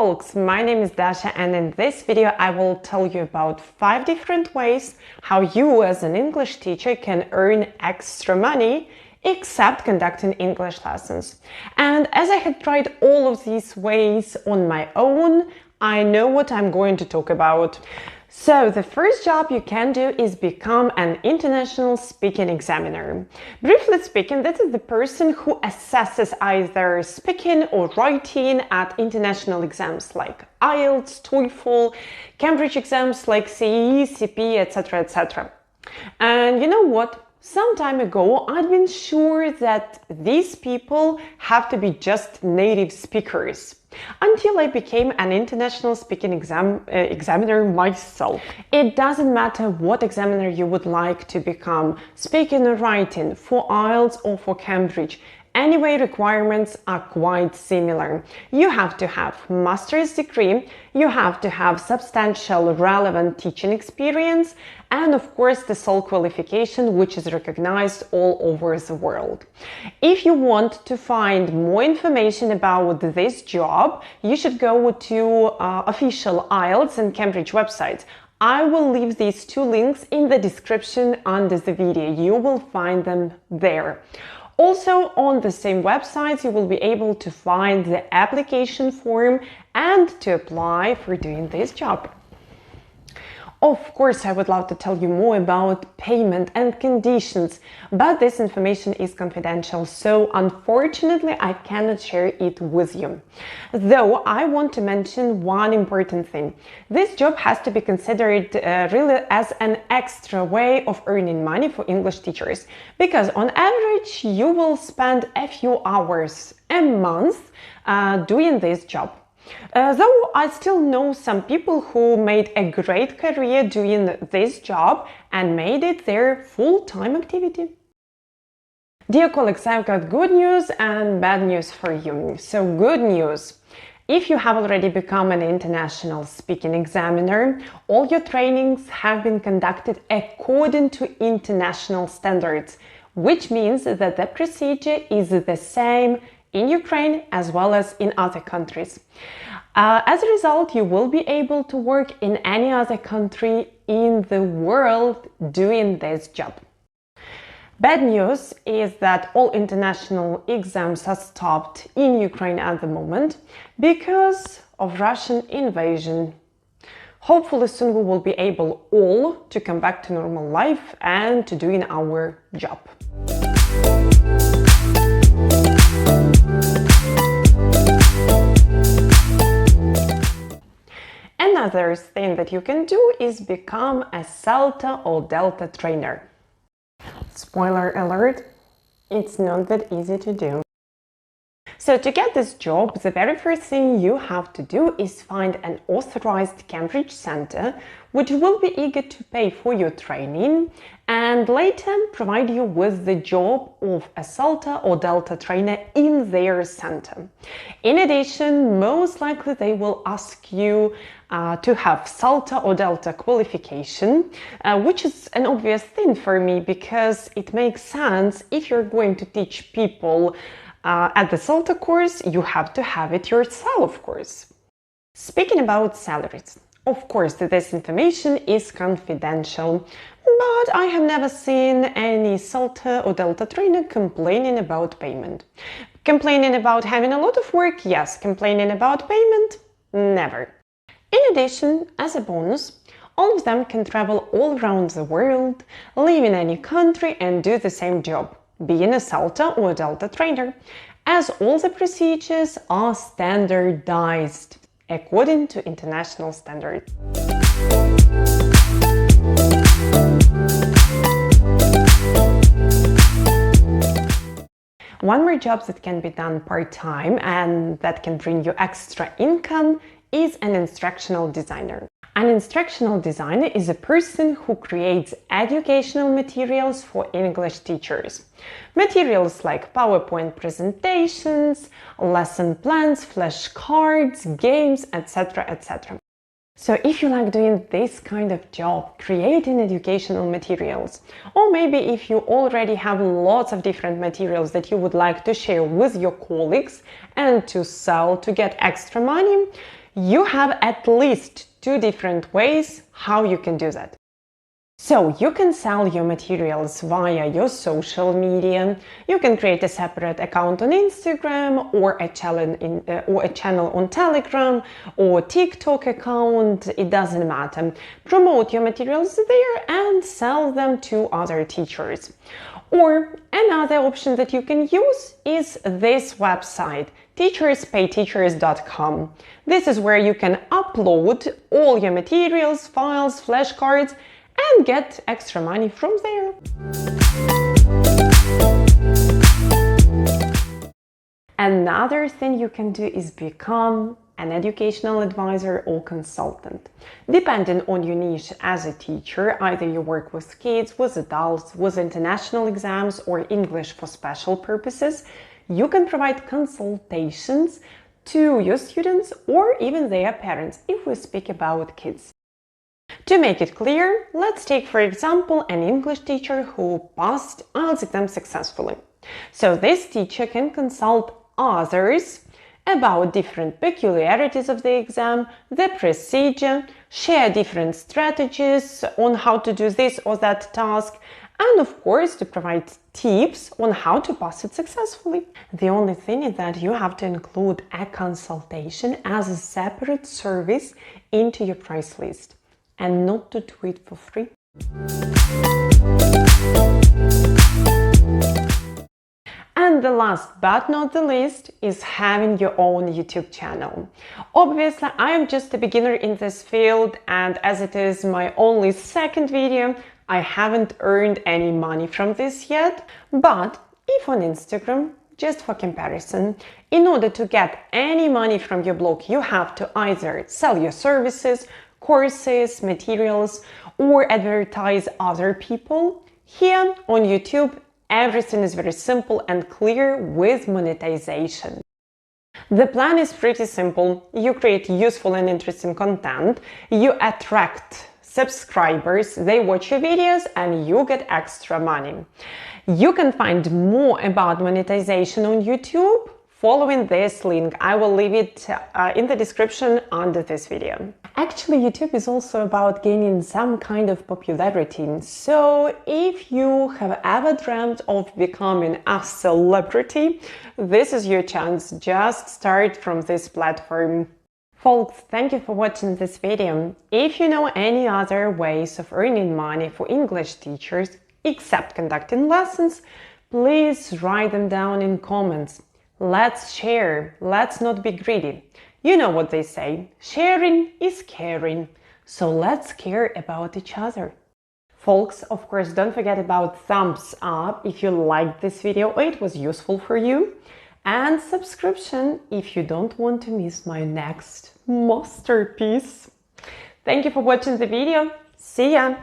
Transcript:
folks, my name is Dasha, and in this video I will tell you about 5 different ways how you as an English teacher can earn extra money except conducting English lessons. And as I had tried all of these ways on my own, I know what I'm going to talk about. So the first job you can do is become an international speaking examiner. Briefly speaking, this is the person who assesses either speaking or writing at international exams like IELTS, TOEFL, Cambridge exams like CE, CP, etc., etc. And you know what? Some time ago, I'd been sure that these people have to be just native speakers, until I became an international speaking examiner myself. It doesn't matter what examiner you would like to become, speaking or writing, for IELTS or for Cambridge. Anyway, requirements are quite similar. You have to have master's degree, you have to have substantial relevant teaching experience, and of course the SOL qualification, which is recognized all over the world. If you want to find more information about this job, you should go to official IELTS and Cambridge websites. I will leave these 2 links in the description under the video. You will find them there. Also, on the same websites, you will be able to find the application form and to apply for doing this job. Of course, I would love to tell you more about payment and conditions, but this information is confidential, so unfortunately I cannot share it with you. Though I want to mention one important thing. This job has to be considered really as an extra way of earning money for English teachers, because on average you will spend a few hours a month doing this job. Though I still know some people who made a great career doing this job and made it their full-time activity. Dear colleagues, I've got good news and bad news for you. So good news. If you have already become an international speaking examiner, all your trainings have been conducted according to international standards, which means that the procedure is the same in Ukraine as well as in other countries. As a result, you will be able to work in any other country in the world doing this job. Bad news is that all international exams are stopped in Ukraine at the moment because of Russian invasion. Hopefully soon we will be able all to come back to normal life and to doing our job. Another thing that you can do is become a Salta or Delta trainer. Spoiler alert, it's not that easy to do. So to get this job, the very first thing you have to do is find an authorized Cambridge center which will be eager to pay for your training and later provide you with the job of a Salta or Delta trainer in their center. In addition, most likely they will ask you to have Salta or Delta qualification, which is an obvious thing for me because it makes sense. If you're going to teach people at the Salta course, you have to have it yourself, of course. Speaking about salaries, of course, this information is confidential, but I have never seen any Salta or Delta trainer complaining about payment. Complaining about having a lot of work, yes. Complaining about payment, never. In addition, as a bonus, all of them can travel all around the world, live in any country and do the same job, being a Salta or Delta trainer, as all the procedures are standardized according to international standards. One more job that can be done part-time and that can bring you extra income is an instructional designer. An instructional designer is a person who creates educational materials for English teachers. Materials like PowerPoint presentations, lesson plans, flashcards, games, etc., etc. So if you like doing this kind of job, creating educational materials, or maybe if you already have lots of different materials that you would like to share with your colleagues and to sell to get extra money, You have at least 2 different ways how you can do that. So you can sell your materials via your social media. You can create a separate account on Instagram or a channel on Telegram or TikTok account. It doesn't matter. Promote your materials there and sell them to other teachers. Or another option that you can use is this website, teacherspayteachers.com. This is where you can upload all your materials, files, flashcards, and get extra money from there. Another thing you can do is become an educational advisor or consultant. Depending on your niche as a teacher, either you work with kids, with adults, with international exams, or English for special purposes, you can provide consultations to your students or even their parents if we speak about kids. To make it clear, let's take, for example, an English teacher who passed IELTS exam successfully. So this teacher can consult others about different peculiarities of the exam, the procedure, share different strategies on how to do this or that task, and of course to provide tips on how to pass it successfully. The only thing is that you have to include a consultation as a separate service into your price list, and not to do it for free. And the last but not the least is having your own YouTube channel. Obviously, I am just a beginner in this field, and as it is my only second video, I haven't earned any money from this yet. But if on Instagram, just for comparison, in order to get any money from your blog, you have to either sell your services, courses, materials, or advertise other people. Here on YouTube, everything is very simple and clear with monetization. The plan is pretty simple. You create useful and interesting content, you attract subscribers, they watch your videos, and you get extra money. You can find more about monetization on YouTube following this link. I will leave it in the description under this video. Actually, YouTube is also about gaining some kind of popularity. So if you have ever dreamt of becoming a celebrity, this is your chance. Just start from this platform. Folks, thank you for watching this video. If you know any other ways of earning money for English teachers except conducting lessons, please write them down in comments. Let's share, let's not be greedy. You know what they say, sharing is caring. So let's care about each other. Folks, of course, don't forget about thumbs up if you liked this video or it was useful for you. And subscription if you don't want to miss my next masterpiece. Thank you for watching the video. See ya!